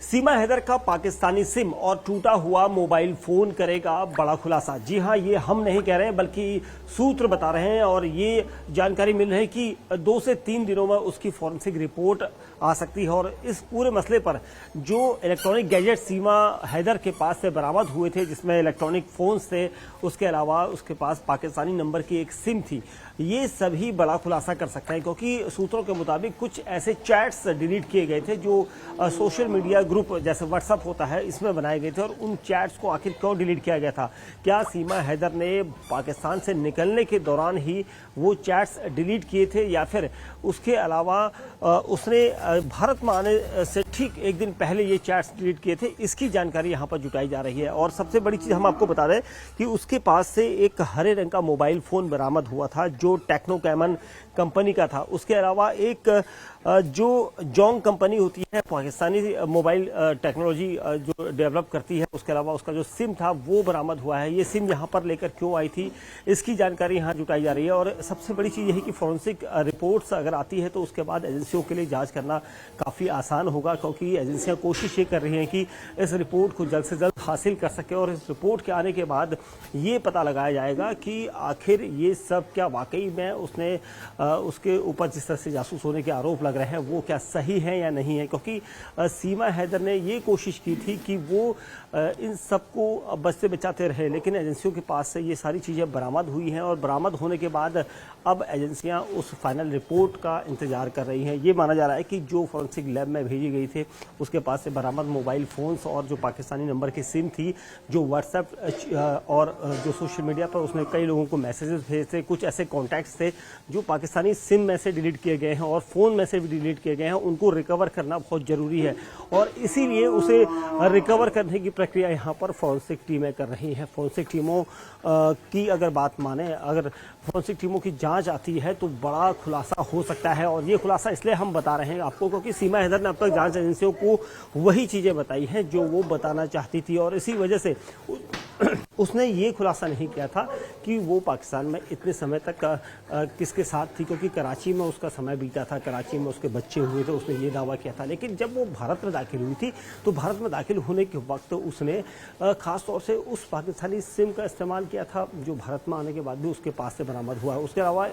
सीमा हैदर का पाकिस्तानी सिम और टूटा हुआ मोबाइल फोन करेगा बड़ा खुलासा। जी हां, ये हम नहीं कह रहे हैं बल्कि सूत्र बता रहे हैं और ये जानकारी मिल रही है कि 2 से 3 दिनों में उसकी फॉरेंसिक रिपोर्ट आ सकती है। और इस पूरे मसले पर जो इलेक्ट्रॉनिक गैजेट सीमा हैदर के पास से बरामद हुए थे, जिसमें इलेक्ट्रॉनिक फोन थे, उसके अलावा उसके पास पाकिस्तानी नंबर की एक सिम थी, ये सभी बड़ा खुलासा कर सकते हैं। क्योंकि सूत्रों के मुताबिक कुछ ऐसे चैट्स डिलीट किए गए थे जो सोशल मीडिया ग्रुप जैसे व्हाट्सएप होता है इसमें बनाए गए थे। और उन चैट्स को आखिर क्यों डिलीट किया गया था? क्या सीमा हैदर ने पाकिस्तान से निकलने के दौरान ही वो चैट्स डिलीट किए थे, या फिर उसके अलावा उसने भारत में आने से ठीक एक दिन पहले ये चैट्स डिलीट किए थे? इसकी जानकारी यहाँ पर जुटाई जा रही है। और सबसे बड़ी चीज हम आपको बता दें कि उसके पास से एक हरे रंग का मोबाइल फोन बरामद हुआ था जो टेक्नो कैमन कंपनी का था। उसके अलावा एक जो जोंग कंपनी होती है पाकिस्तानी मोबाइल टेक्नोलॉजी जो डेवलप करती है, उसके अलावा उसका जो सिम था वो बरामद हुआ है। ये सिम यहाँ पर लेकर क्यों आई थी, इसकी जानकारी यहाँ जुटाई जा रही है। और सबसे बड़ी चीज यही कि फॉरेंसिक रिपोर्ट्स अगर आती है तो उसके बाद एजेंसियों के लिए जांच करना काफी आसान होगा, क्योंकि एजेंसियां कोशिश ये कर रही हैं कि इस रिपोर्ट को जल्द से जल्द हासिल कर सके। और इस रिपोर्ट के आने के बाद ये पता लगाया जाएगा कि आखिर ये सब क्या वाकई में उसने उसके ऊपर जिस तरह से जासूस होने के आरोप लग रहे हैं वो क्या सही है या नहीं है। क्योंकि सीमा हैदर ने ये कोशिश की थी कि वो इन सबको बचते बचाते रहे, लेकिन एजेंसियों के पास से ये सारी चीज़ें बरामद हुई हैं। और बरामद होने के बाद अब एजेंसियां उस फाइनल रिपोर्ट का इंतजार कर रही हैं। ये माना जा रहा है कि जो फॉरेंसिक लैब में भेजी गई थी उसके पास से बरामद मोबाइल फोन्स और जो पाकिस्तानी नंबर की सिम थी, जो व्हाट्सएप और जो सोशल मीडिया पर उसने कई लोगों को मैसेजेस भेजे थे, कुछ ऐसे कॉन्टैक्ट्स थे जो पाकिस्तानी सिम में से डिलीट किए गए हैं और फोन में से भी डिलीट किए गए हैं, उनको रिकवर करना बहुत जरूरी है। और इसीलिए उसे रिकवर करने की प्रक्रिया यहाँ पर फॉरेंसिक टीमें कर रही हैं। फॉरेंसिक टीमों की अगर बात माने, अगर फॉरेंसिक टीमों की जांच आती है तो बड़ा खुलासा हो सकता है। और ये खुलासा इसलिए हम बता रहे हैं आपको क्योंकि सीमा हैदर ने अब तक जांच एजेंसियों को वही चीजें बताई हैं जो वो बताना चाहती थी। और इसी वजह से उसने ये खुलासा नहीं किया था कि वो पाकिस्तान में इतने समय तक किसके साथ थी, क्योंकि कराची में उसका समय बीता था, कराची में उसके बच्चे हुए थे, उसने ये दावा किया था। लेकिन जब वो भारत में दाखिल हुई थी तो भारत में दाखिल होने के वक्त उसने खास तौर से उस पाकिस्तानी सिम का इस्तेमाल किया था जो भारत में आने के बाद भी उसके पास से बरामद हुआ। उसके अलावा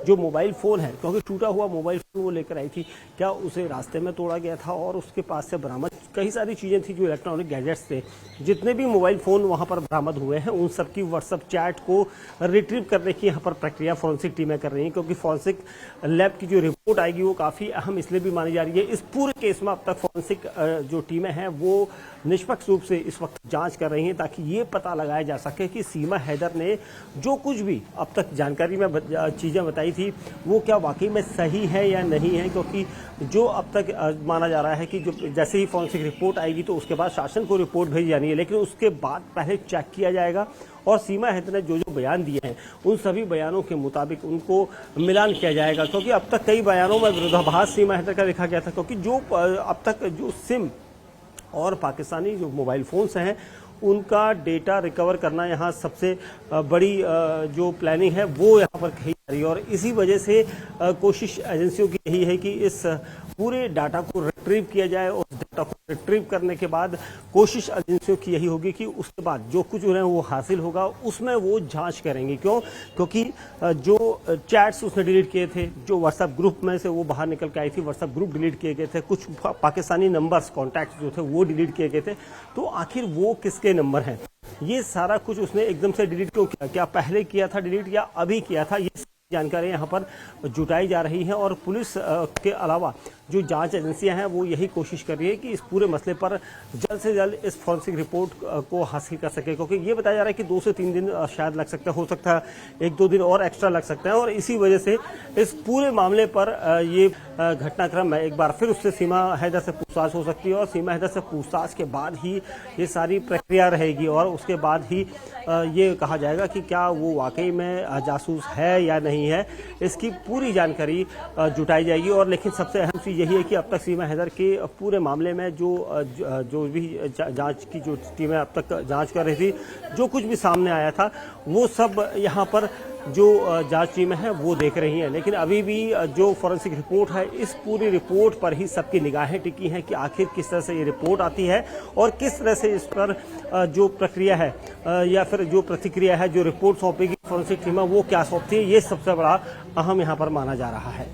जो मोबाइल फ़ोन है, क्योंकि टूटा हुआ मोबाइल फ़ोन वो लेकर आई थी, क्या उसे रास्ते में तोड़ा गया था? और उसके पास से बरामद कई सारी चीज़ें थी जो इलेक्ट्रॉनिक गैजेट्स थे। जितने भी मोबाइल फ़ोन वहाँ पर बरामद हुए हैं उन सब की व्हाट्सएप चैट को रिट्रीव करने की यहाँ पर प्रक्रिया फॉरेंसिक टीमें कर रही हैं, क्योंकि फॉरेंसिक लैब की जो रिपोर्ट आएगी वो काफ़ी अहम इसलिए भी मानी जा रही है। इस पूरे केस में अब तक फॉरेंसिक जो टीमें हैं वो निष्पक्ष रूप से इस वक्त जांच कर रही हैं ताकि ये पता लगाया जा सके कि सीमा हैदर ने जो कुछ भी अब तक जानकारी में चीज़ें बताई थी वो क्या वाकई में सही है या नहीं है। क्योंकि जो अब तक माना जा रहा है कि जो जैसे ही फॉरेंसिक रिपोर्ट आएगी तो उसके बाद शासन को रिपोर्ट भेजी जानी है, लेकिन उसके बाद पहले चेक किया जाएगा और सीमा हैदर ने जो जो बयान दिए हैं उन सभी बयानों के मुताबिक उनको मिलान किया जाएगा। क्योंकि अब तक कई बयानों में विरोधाभास सीमा हैदर का देखा गया था, क्योंकि जो अब तक जो सिम और पाकिस्तानी जो मोबाइल फोन्स हैं उनका डेटा रिकवर करना यहाँ सबसे बड़ी जो प्लानिंग है वो यहाँ पर कही जा रही है। और इसी वजह से कोशिश एजेंसियों की यही है कि इस पूरे डाटा को रिट्रीव किया जाए और डाटा को रिट्रीव करने के बाद कोशिश एजेंसियों की यही होगी कि उसके बाद जो कुछ उन्हें वो हासिल होगा उसमें वो जांच करेंगे। क्यों? क्योंकि जो चैट्स उसने डिलीट किए थे, जो व्हाट्सएप ग्रुप में से वो बाहर निकल के आई थी, व्हाट्सएप ग्रुप डिलीट किए गए थे, कुछ पाकिस्तानी नंबर्स कॉन्टैक्ट जो थे वो डिलीट किए गए थे, तो आखिर वो किसके नंबर हैं? ये सारा कुछ उसने एकदम से डिलीट क्यों किया? क्या पहले किया था डिलीट या अभी किया था? ये जानकारी यहाँ पर जुटाई जा रही है। और पुलिस के अलावा जो जांच एजेंसियां हैं वो यही कोशिश कर रही है कि इस पूरे मसले पर जल्द से जल्द इस फॉरेंसिक रिपोर्ट को हासिल कर सके। क्योंकि ये बताया जा रहा है कि 2 से 3 दिन शायद लग सकता है, हो सकता है 1-2 दिन और एक्स्ट्रा लग सकता है। और इसी वजह से इस पूरे मामले पर ये घटनाक्रम है, एक बार फिर उससे सीमा हैदर से पूछताछ हो सकती है और सीमा हैदर से पूछताछ के बाद ही ये सारी प्रक्रिया रहेगी और उसके बाद ही ये कहा जाएगा कि क्या वो वाकई में जासूस है या नहीं है। इसकी पूरी जानकारी जुटाई जाएगी। और लेकिन सबसे अहम चीज़ यही है कि अब तक सीमा हैदर के पूरे मामले में जो भी जांच की जो टीमें अब तक जांच कर रही थी, जो कुछ भी सामने आया था वो सब यहाँ पर जो जांच टीमें हैं वो देख रही हैं। लेकिन अभी भी जो फॉरेंसिक रिपोर्ट है, इस पूरी रिपोर्ट पर ही सबकी निगाहें टिकी हैं कि आखिर किस तरह से ये रिपोर्ट आती है और किस तरह से इस पर जो प्रक्रिया है या फिर जो प्रतिक्रिया है, जो रिपोर्ट सौंपेगी फॉरेंसिक टीमें, वो क्या सौंपती है, ये सबसे बड़ा अहम यहाँ पर माना जा रहा है।